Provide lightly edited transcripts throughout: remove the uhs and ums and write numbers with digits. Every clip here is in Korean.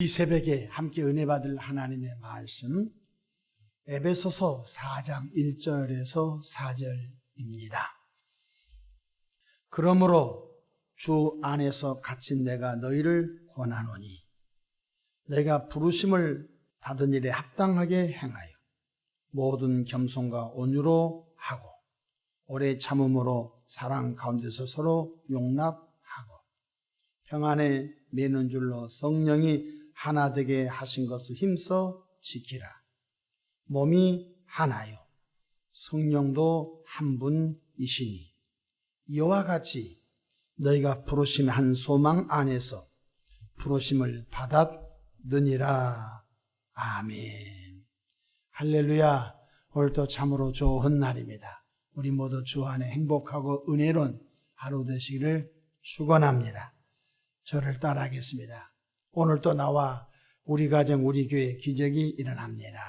이 새벽에 함께 은혜 받을 하나님의 말씀 에베소서 4장 1절에서 4절입니다. 그러므로 주 안에서 갇힌 내가 너희를 권하노니 내가 부르심을 받은 일에 합당하게 행하여 모든 겸손과 온유로 하고 오래 참음으로 사랑 가운데서 서로 용납하고 평안에 매는 줄로 성령이 하나 되게 하신 것을 힘써 지키라. 몸이 하나요 성령도 한 분이시니 이와 같이 너희가 부르심의 한 소망 안에서 부르심을 받았느니라. 아멘. 할렐루야. 오늘도 참으로 좋은 날입니다. 우리 모두 주 안에 행복하고 은혜로운 하루 되시기를 축원합니다. 저를 따라하겠습니다. 오늘도 나와 우리 가정 우리 교회 기적이 일어납니다.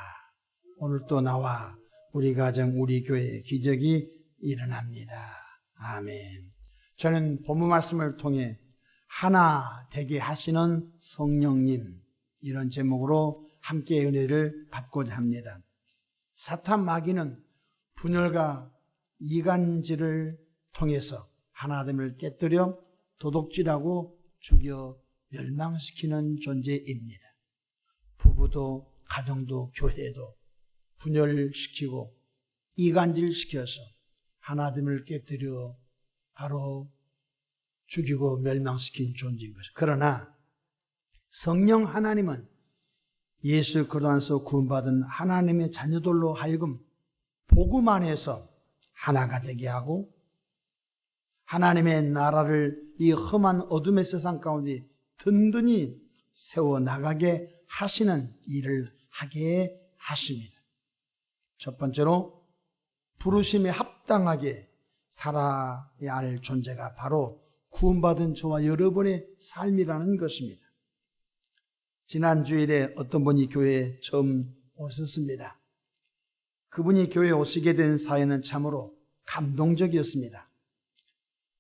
오늘도 나와 우리 가정 우리 교회 기적이 일어납니다. 아멘. 저는 본문 말씀을 통해 하나 되게 하시는 성령님, 이런 제목으로 함께 은혜를 받고자 합니다. 사탄 마귀는 분열과 이간질을 통해서 하나됨을 깨뜨려 도둑질하고 죽여 멸망시키는 존재입니다. 부부도 가정도 교회도 분열시키고 이간질시켜서 하나됨을 깨뜨려 바로 죽이고 멸망시킨 존재인 것이죠. 그러나 성령 하나님은 예수 그리스도 안에서 구원받은 하나님의 자녀들로 하여금 복음 안에서 하나가 되게 하고 하나님의 나라를 이 험한 어둠의 세상 가운데 든든히 세워나가게 하시는 일을 하게 하십니다. 첫 번째로 부르심에 합당하게 살아야 할 존재가 바로 구원받은 저와 여러분의 삶이라는 것입니다. 지난 주일에 어떤 분이 교회에 처음 오셨습니다. 그분이 교회에 오시게 된 사연은 참으로 감동적이었습니다.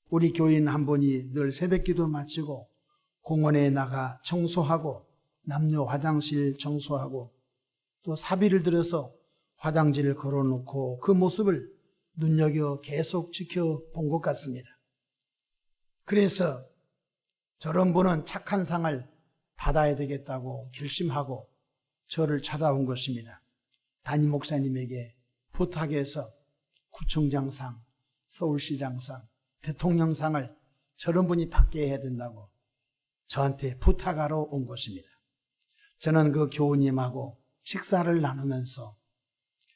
우리 교인 한 분이 늘 새벽기도 마치고 공원에 나가 청소하고 남녀 화장실 청소하고 또 사비를 들여서 화장지를 걸어놓고 그 모습을 눈여겨 계속 지켜본 것 같습니다. 그래서 저런 분은 착한 상을 받아야 되겠다고 결심하고 저를 찾아온 것입니다. 담임 목사님에게 부탁해서 구청장상, 서울시장상, 대통령상을 저런 분이 받게 해야 된다고 저한테 부탁하러 온 것입니다. 저는 그 교우님하고 식사를 나누면서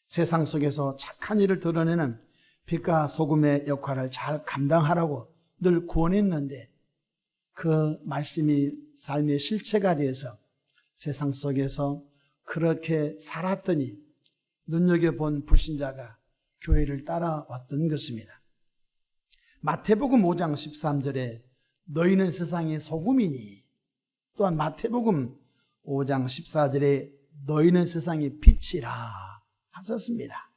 세상 속에서 착한 일을 드러내는 빛과 소금의 역할을 잘 감당하라고 늘 구원했는데 그 말씀이 삶의 실체가 돼서 세상 속에서 그렇게 살았더니 눈여겨본 불신자가 교회를 따라왔던 것입니다. 마태복음 5장 13절에 너희는 세상의 소금이니, 또한 마태복음 5장 14절에 너희는 세상의 빛이라 하셨습니다.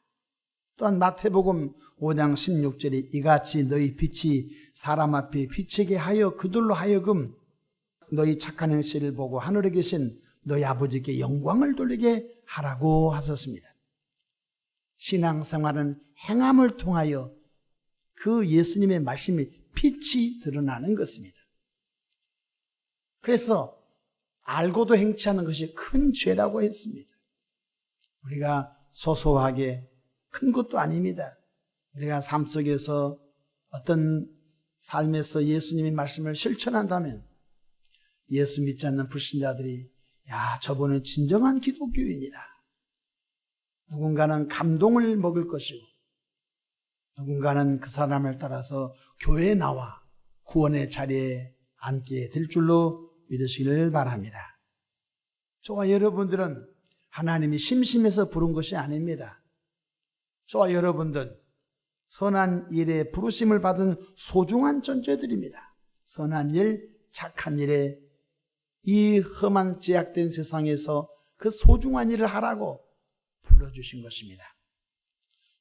또한 마태복음 5장 16절에 이같이 너희 빛이 사람 앞에 비치게 하여 그들로 하여금 너희 착한 행실을 보고 하늘에 계신 너희 아버지께 영광을 돌리게 하라고 하셨습니다. 신앙생활은 행함을 통하여 그 예수님의 말씀이 빛이 드러나는 것입니다. 그래서 알고도 행치 않는 것이 큰 죄라고 했습니다. 우리가 소소하게 큰 것도 아닙니다. 우리가 삶 속에서 어떤 삶에서 예수님의 말씀을 실천한다면 예수 믿지 않는 불신자들이 야, 저분은 진정한 기독교인이다. 누군가는 감동을 먹을 것이고 누군가는 그 사람을 따라서 교회에 나와 구원의 자리에 앉게 될 줄로 믿으시기를 바랍니다. 저와 여러분들은 하나님이 심심해서 부른 것이 아닙니다. 저와 여러분들 선한 일에 부르심을 받은 소중한 존재들입니다. 선한 일, 착한 일에 이 험한 제약된 세상에서 그 소중한 일을 하라고 불러주신 것입니다.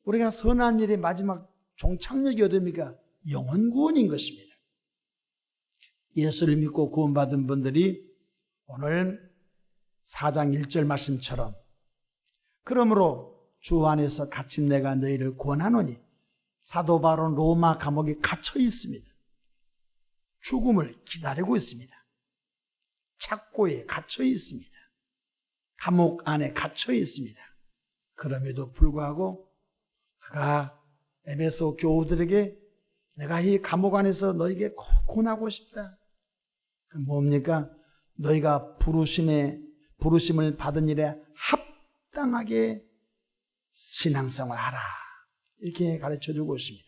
우리가 선한 일의 마지막 종착역이 어디입니까? 영혼 구원인 것입니다. 예수를 믿고 구원받은 분들이 오늘 4장 1절 말씀처럼 그러므로 주 안에서 갇힌 내가 너희를 구원하노니 사도 바울은 로마 감옥에 갇혀 있습니다. 죽음을 기다리고 있습니다. 착고에 갇혀 있습니다. 감옥 안에 갇혀 있습니다. 그럼에도 불구하고 그가 에베소 교우들에게 내가 이 감옥 안에서 너에게 꼭 권하고 싶다. 그 뭡니까? 너희가 부르심을 받은 일에 합당하게 신앙생활 하라. 이렇게 가르쳐주고 있습니다.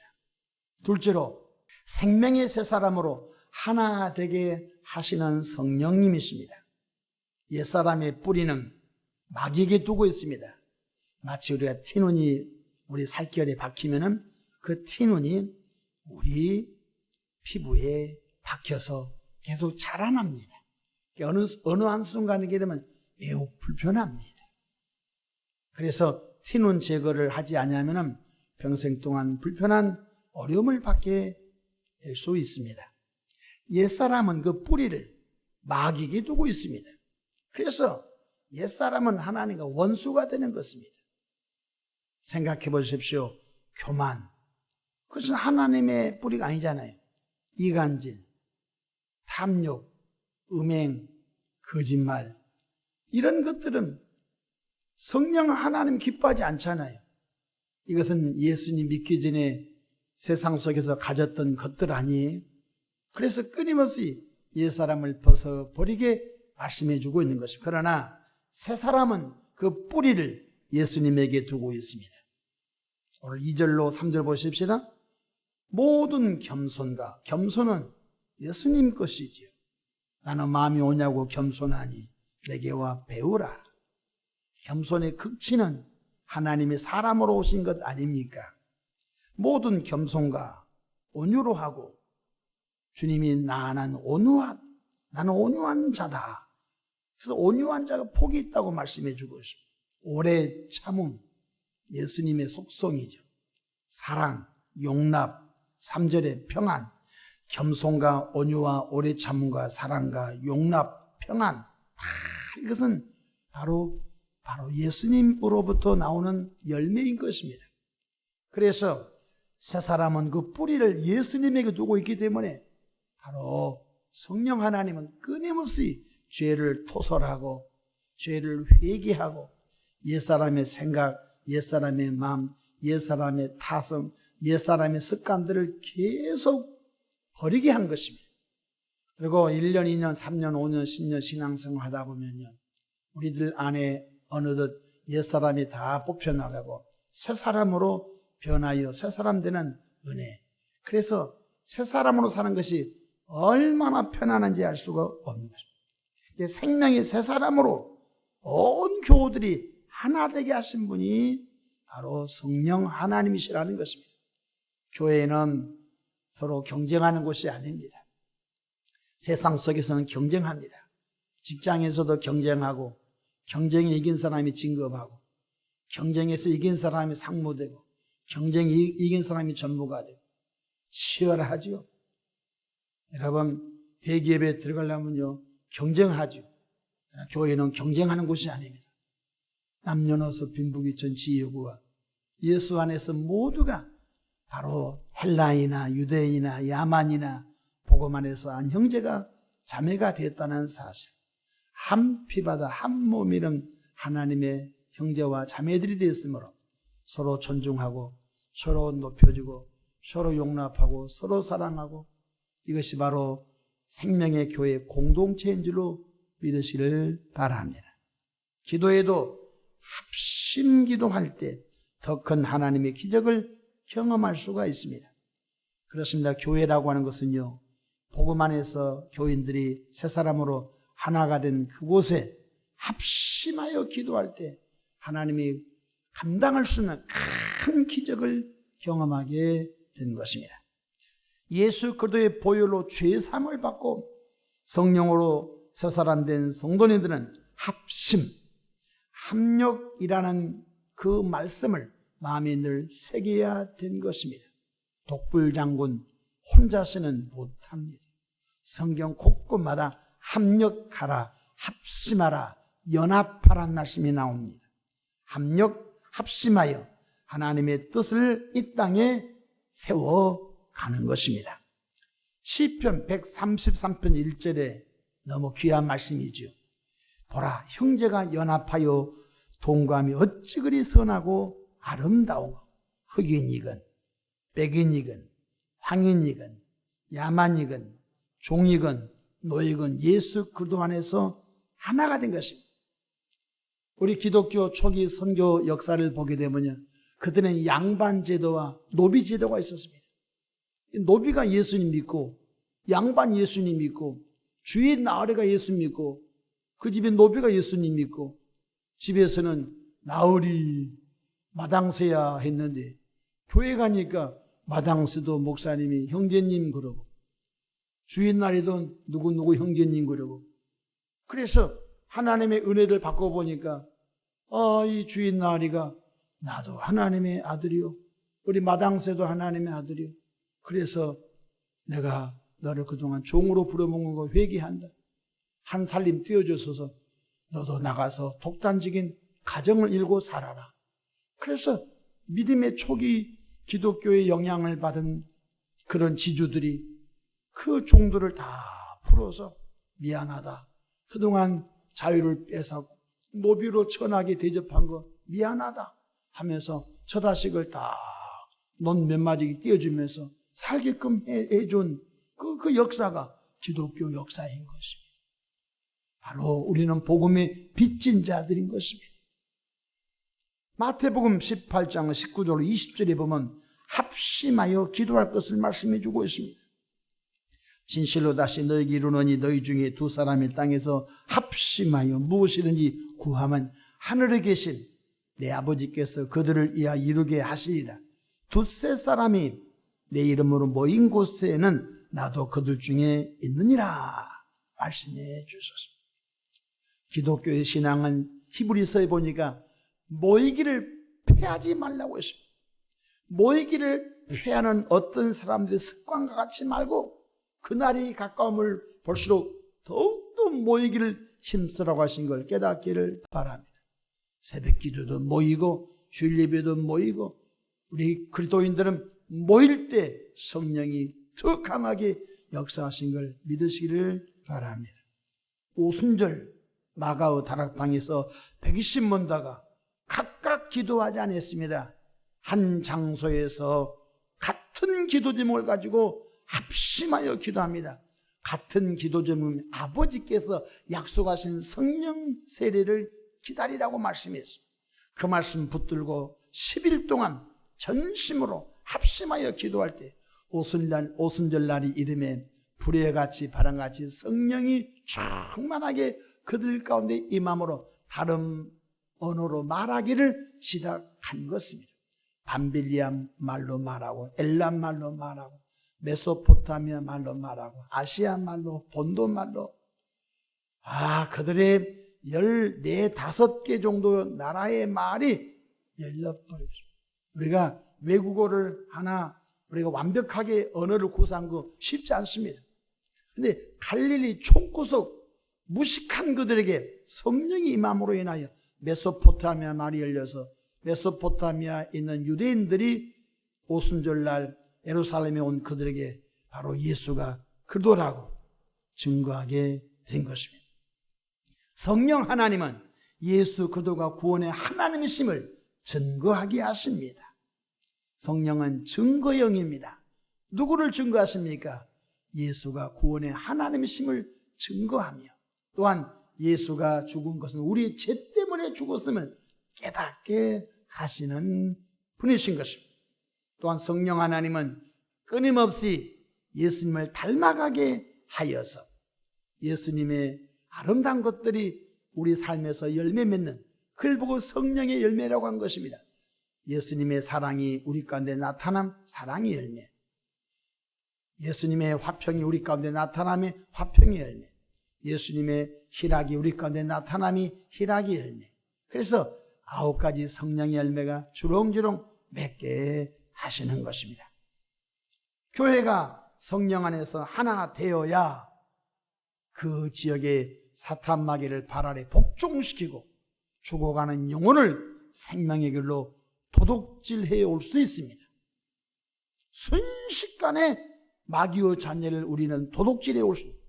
둘째로 생명의 새 사람으로 하나 되게 하시는 성령님이십니다. 옛사람의 뿌리는 마귀에게 두고 있습니다. 마치 우리가 티눈이 우리 살결에 박히면은 그 티눈이 우리 피부에 박혀서 계속 자라납니다. 어느 한순간에 이게 되면 매우 불편합니다. 그래서 티눈 제거를 하지 않으면 평생 동안 불편한 어려움을 받게 될 수 있습니다. 옛사람은 그 뿌리를 마귀에게 두고 있습니다. 그래서 옛사람은 하나님과 원수가 되는 것입니다. 생각해 보십시오. 교만. 그것은 하나님의 뿌리가 아니잖아요. 이간질, 탐욕, 음행, 거짓말 이런 것들은 성령 하나님 기뻐하지 않잖아요. 이것은 예수님 믿기 전에 세상 속에서 가졌던 것들 아니에요. 그래서 끊임없이 옛사람을 벗어버리게 말씀해 주고 있는 것입니다. 그러나 새 사람은 그 뿌리를 예수님에게 두고 있습니다. 오늘 2절로 3절 보십시다. 모든 겸손과 겸손은 예수님 것이지요. 나는 마음이 오냐고 겸손하니 내게 와 배우라. 겸손의 극치는 하나님이 사람으로 오신 것 아닙니까? 모든 겸손과 온유로 하고 주님이 나는 온유한 자다. 그래서 온유한 자가 복이 있다고 말씀해 주고 있습니다. 오래 참음, 예수님의 속성이죠. 사랑, 용납, 3절의 평안, 겸손과 온유와 오래 참음과 사랑과 용납, 평안, 이것은 바로 예수님으로부터 나오는 열매인 것입니다. 그래서 새 사람은 그 뿌리를 예수님에게 두고 있기 때문에 바로 성령 하나님은 끊임없이 죄를 토설하고 죄를 회개하고 옛사람의 생각, 옛사람의 마음, 옛사람의 타성, 옛사람의 습관들을 계속 버리게 한 것입니다. 그리고 1년, 2년, 3년, 5년, 10년 신앙생활 하다 보면요, 우리들 안에 어느덧 옛사람이 다 뽑혀나가고 새 사람으로 변하여 새 사람 되는 은혜. 그래서 새 사람으로 사는 것이 얼마나 편안한지 알 수가 없는 것입니다. 생명의 새 사람으로 온 교우들이 하나 되게 하신 분이 바로 성령 하나님이시라는 것입니다. 교회는 서로 경쟁하는 곳이 아닙니다. 세상 속에서는 경쟁합니다. 직장에서도 경쟁하고 경쟁에 이긴 사람이 진급하고 경쟁에서 이긴 사람이 상무되고 경쟁에 이긴 사람이 전무가 되고 치열하죠. 여러분 대기업에 들어가려면요 경쟁하죠. 교회는 경쟁하는 곳이 아닙니다. 남녀노소 빈부귀천 지혜구와 예수 안에서 모두가 바로 헬라인이나 유대인이나 야만이나 복음 안에서 한 형제가 자매가 됐다는 사실, 한 피바다 한 몸이는 하나님의 형제와 자매들이 되었으므로 서로 존중하고 서로 높여주고 서로 용납하고 서로 사랑하고 이것이 바로 생명의 교회 공동체인 줄로 믿으시를 바랍니다. 기도에도 합심 기도할 때 더 큰 하나님의 기적을 경험할 수가 있습니다. 그렇습니다. 교회라고 하는 것은요, 복음 안에서 교인들이 새 사람으로 하나가 된 그곳에 합심하여 기도할 때 하나님이 감당할 수 있는 큰 기적을 경험하게 된 것입니다. 예수 그리스도의 보혈로 죄 사함을 받고 성령으로 새 사람 된 성도님들은 합심, 합력이라는 그 말씀을 마음에 늘 새겨야 된 것입니다. 독불장군 혼자서는 못합니다. 성경 곳곳마다 합력하라, 합심하라, 연합하라는 말씀이 나옵니다. 합심하여 하나님의 뜻을 이 땅에 세워가는 것입니다. 시편 133편 1절에 너무 귀한 말씀이지요. 보라, 형제가 연합하여 동거함이 어찌 그리 선하고 아름다운가. 흑인이건 백인이건 황인이건 야만이건 종이건 노이건 예수 그리스도 안에서 하나가 된 것입니다. 우리 기독교 초기 선교 역사를 보게 되면요, 그들은 양반 제도와 노비 제도가 있었습니다. 노비가 예수님 믿고 양반 예수님 믿고 주인 나으리가 예수 믿고 그 집에 노비가 예수님 믿고 집에서는 나으리 마당새야 했는데 교회 가니까 마당새도 목사님이 형제님 그러고 주인 나리도 누구 형제님 그러고, 그래서 하나님의 은혜를 받고 보니까 이 주인 나리가 나도 하나님의 아들이요, 우리 마당새도 하나님의 아들이요, 그래서 내가 너를 그동안 종으로 부려먹은 거 회개한다. 한 살림 띄워줘서 너도 나가서 독단적인 가정을 이루고 살아라. 그래서 믿음의 초기 기독교의 영향을 받은 그런 지주들이 그 종들을 다 풀어서 미안하다. 그동안 자유를 뺏었고 노비로 천하게 대접한 거 미안하다 하면서 처자식을 다 논 몇 마디 띄워주면서 살게끔 해준 그 역사가 기독교 역사인 것입니다. 바로 우리는 복음의 빚진 자들인 것입니다. 마태복음 18장 19절 20절에 보면 합심하여 기도할 것을 말씀해 주고 있습니다. 진실로 다시 너희에게 이르노니 너희 중에 두 사람이 땅에서 합심하여 무엇이든지 구하면 하늘에 계신 내 아버지께서 그들을 이하 이루게 하시리라. 두세 사람이 내 이름으로 모인 곳에는 나도 그들 중에 있느니라 말씀해 주셨습니다. 기독교의 신앙은 히브리서에 보니까 모이기를 패하지 말라고 했습니다. 모이기를 패하는 어떤 사람들의 습관과 같이 말고 그날이 가까움을 볼수록 더욱더 모이기를 힘쓰라고 하신 걸 깨닫기를 바랍니다. 새벽 기도도 모이고 주일 예배도 모이고 우리 그리스도인들은 모일 때 성령이 더 강하게 역사하신 걸 믿으시기를 바랍니다. 오순절 마가의 다락방에서 120문다가 각각 기도하지 않았습니다. 한 장소에서 같은 기도 제목을 가지고 합심하여 기도합니다. 같은 기도 제목은 아버지께서 약속하신 성령 세례를 기다리라고 말씀했습니다. 그 말씀 붙들고 10일 동안 전심으로 합심하여 기도할 때 오순절 날이 이름에 불의 같이 바람같이 성령이 충만하게 그들 가운데 임함으로 다른 언어로 말하기를 시작한 것입니다. 밤빌리아 말로 말하고 엘람 말로 말하고 메소포타미아 말로 말하고 아시아 말로 본도 말로 그들의 14, 5개 정도 나라의 말이 열려버렸습니다. 우리가 외국어를 하나 우리가 완벽하게 언어를 구사한 거 쉽지 않습니다. 근데 갈릴리 총구석 무식한 그들에게 성령이 임함으로 인하여 메소포타미아 말이 열려서 메소포타미아에 있는 유대인들이 오순절날 예루살렘에 온 그들에게 바로 예수가 그리스도라고 증거하게 된 것입니다. 성령 하나님은 예수 그리스도가 구원의 하나님이심을 증거하게 하십니다. 성령은 증거형입니다. 누구를 증거하십니까? 예수가 구원의 하나님이심을 증거하며 또한 예수가 죽은 것은 우리의 죄 때문에 죽었음을 깨닫게 하시는 분이신 것입니다. 또한 성령 하나님은 끊임없이 예수님을 닮아가게 하여서 예수님의 아름다운 것들이 우리 삶에서 열매 맺는, 그걸 보고 성령의 열매라고 한 것입니다. 예수님의 사랑이 우리 가운데 나타남, 사랑의 열매. 예수님의 화평이 우리 가운데 나타남이 화평의 열매. 예수님의 희락이 우리 가운데 나타남이 희락의 열매. 그래서 9가지 성령의 열매가 주렁주렁 맺게 하시는 것입니다. 교회가 성령 안에서 하나 되어야 그 지역에 사탄 마귀를 발 아래 복종시키고 죽어가는 영혼을 생명의 길로 도둑질해 올 수 있습니다. 순식간에 마귀의 자녀를 우리는 도둑질해 올 수 있습니다.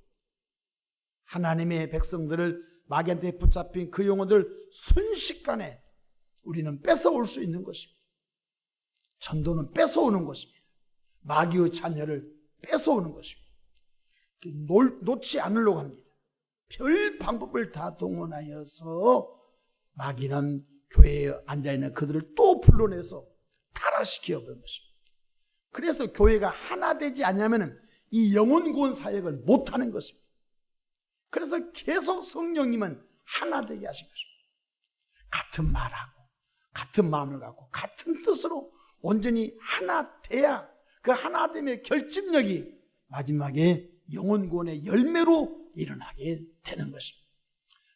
하나님의 백성들을 마귀한테 붙잡힌 그 영혼들 순식간에 우리는 뺏어올 수 있는 것입니다. 전도는 뺏어오는 것입니다. 마귀의 자녀를 뺏어오는 것입니다. 놓지 않으려고 합니다. 별 방법을 다 동원하여서 마귀는 교회에 앉아있는 그들을 또 불러내서 타락시켜 버린 것입니다. 그래서 교회가 하나 되지 않으면 이 영혼 구원 사역을 못하는 것입니다. 그래서 계속 성령님은 하나 되게 하신 것입니다. 같은 말하고 같은 마음을 갖고 같은 뜻으로 온전히 하나 돼야 그 하나됨의 결집력이 마지막에 영혼 구원의 열매로 일어나게 되는 것입니다.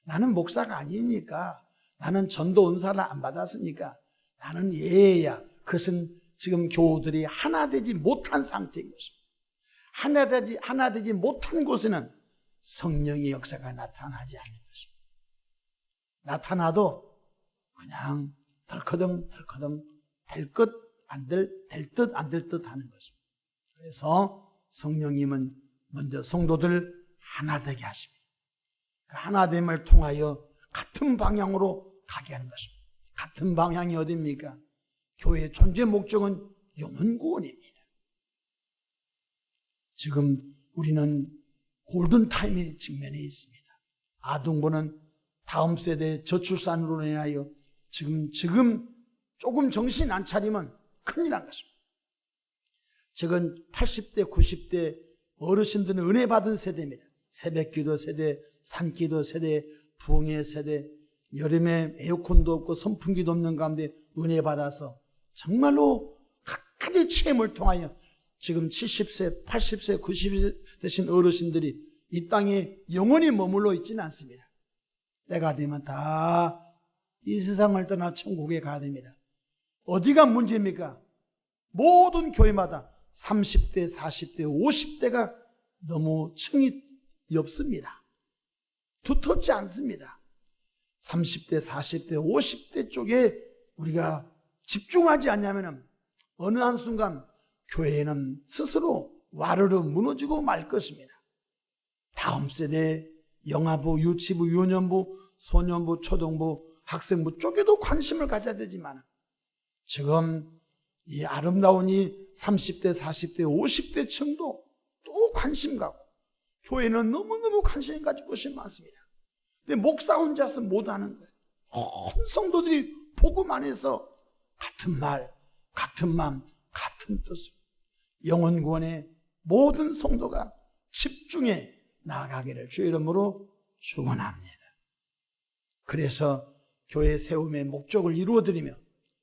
나는 목사가 아니니까, 나는 전도 은사를 안 받았으니까 나는 예야. 그것은 지금 교우들이 하나 되지 못한 상태인 것입니다. 하나 되지 못한 곳에는 성령의 역사가 나타나지 않는 것입니다. 나타나도 그냥 덜커덩 될 듯 안 될 듯 하는 것입니다. 그래서 성령님은 먼저 성도들 하나 되게 하십니다. 그 하나됨을 통하여 같은 방향으로 가게 하는 것입니다. 같은 방향이 어디입니까? 교회의 존재 목적은 영혼 구원입니다. 지금 우리는 골든타임에 직면해 있습니다. 아동부는 다음 세대 저출산으로 인하여 지금 조금 정신 안 차리면 큰일 난 것입니다. 지금 80대, 90대 어르신들은 은혜 받은 세대입니다. 새벽기도 세대, 산기도 세대, 부흥의 세대, 여름에 에어컨도 없고 선풍기도 없는 가운데 은혜 받아서 정말로 각가지 체험을 통하여 지금 70세, 80세, 90세 되신 어르신들이 이 땅에 영원히 머물러 있지는 않습니다. 때가 되면 다 이 세상을 떠나 천국에 가야 됩니다. 어디가 문제입니까? 모든 교회마다 30대, 40대, 50대가 너무 층이 없습니다. 두텁지 않습니다. 30대, 40대, 50대 쪽에 우리가 집중하지 않냐면 어느 한순간 교회는 스스로 와르르 무너지고 말 것입니다. 다음 세대 영아부, 유치부, 유년부, 소년부, 초등부, 학생부 쪽에도 관심을 가져야 되지만 지금 이 아름다운 이 30대, 40대, 50대 층도 또 관심 갖고 교회는 너무너무 관심 가지고 것이 많습니다. 근데 목사 혼자서 못하는 거예요. 온 성도들이 복음 안에서 같은 말, 같은 마음, 같은 뜻으로 영혼 구원의 모든 성도가 집중해 나아가기를 주의 이름으로 축원합니다. 그래서 교회 세움의 목적을 이루어드리며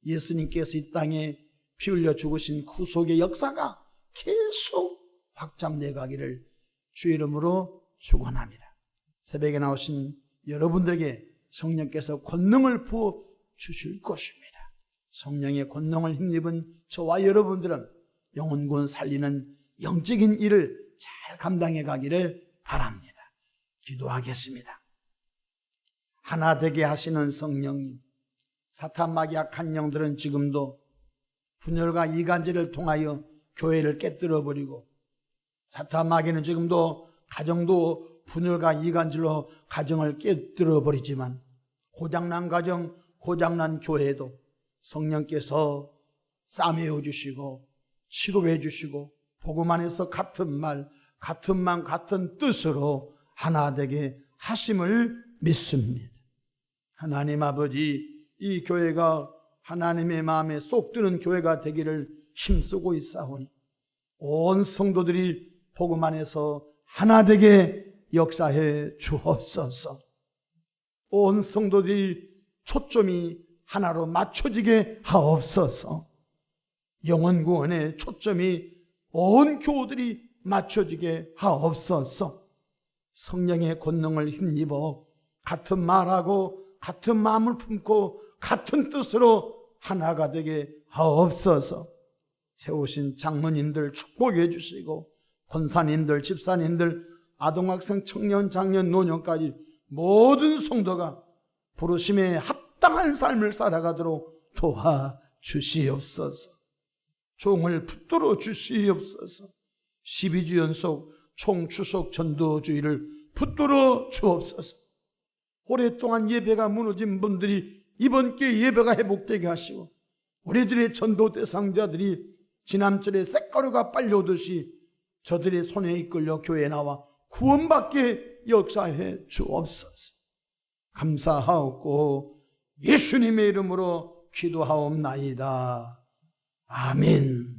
예수님께서 이 땅에 피 흘려 죽으신 구속의 역사가 계속 확장되어 가기를 주의 이름으로 축원합니다. 새벽에 나오신 여러분들에게 성령께서 권능을 부어 주실 것입니다. 성령의 권능을 힘입은 저와 여러분들은 영혼구원 살리는 영적인 일을 잘 감당해 가기를 바랍니다. 기도하겠습니다. 하나 되게 하시는 성령님, 사탄 마귀 악한 영들은 지금도 분열과 이간질을 통하여 교회를 깨뜨려버리고, 사탄 마귀는 지금도 가정도 분열과 이간질로 가정을 깨뜨려버리지만, 고장난 가정, 고장난 교회도 성령께서 싸매어 주시고 치료해 주시고 복음 안에서 같은 말, 같은 마음, 같은 뜻으로 하나 되게 하심을 믿습니다. 하나님 아버지, 이 교회가 하나님의 마음에 쏙 드는 교회가 되기를 힘쓰고 있사오니 온 성도들이 복음 안에서 하나 되게 역사해 주옵소서. 온 성도들이 초점이 하나로 맞춰지게 하옵소서. 영혼 구원의 초점이 온 교우들이 맞춰지게 하옵소서. 성령의 권능을 힘입어 같은 말하고 같은 마음을 품고 같은 뜻으로 하나가 되게 하옵소서. 세우신 장로님들 축복해 주시고 권사님들, 집사님들, 아동학생, 청년, 장년, 노년까지 모든 성도가 부르심에 합당한 삶을 살아가도록 도와주시옵소서. 종을 붙들어 주시옵소서. 12주 연속 총추석 전도주의를 붙들어 주옵소서. 오랫동안 예배가 무너진 분들이 이번 기회에 예배가 회복되게 하시고, 우리들의 전도 대상자들이 지난철에 쇳가루가 빨려오듯이 저들의 손에 이끌려 교회에 나와 구원받게 역사해 주옵소서. 감사하옵고 예수님의 이름으로 기도하옵나이다. 아멘.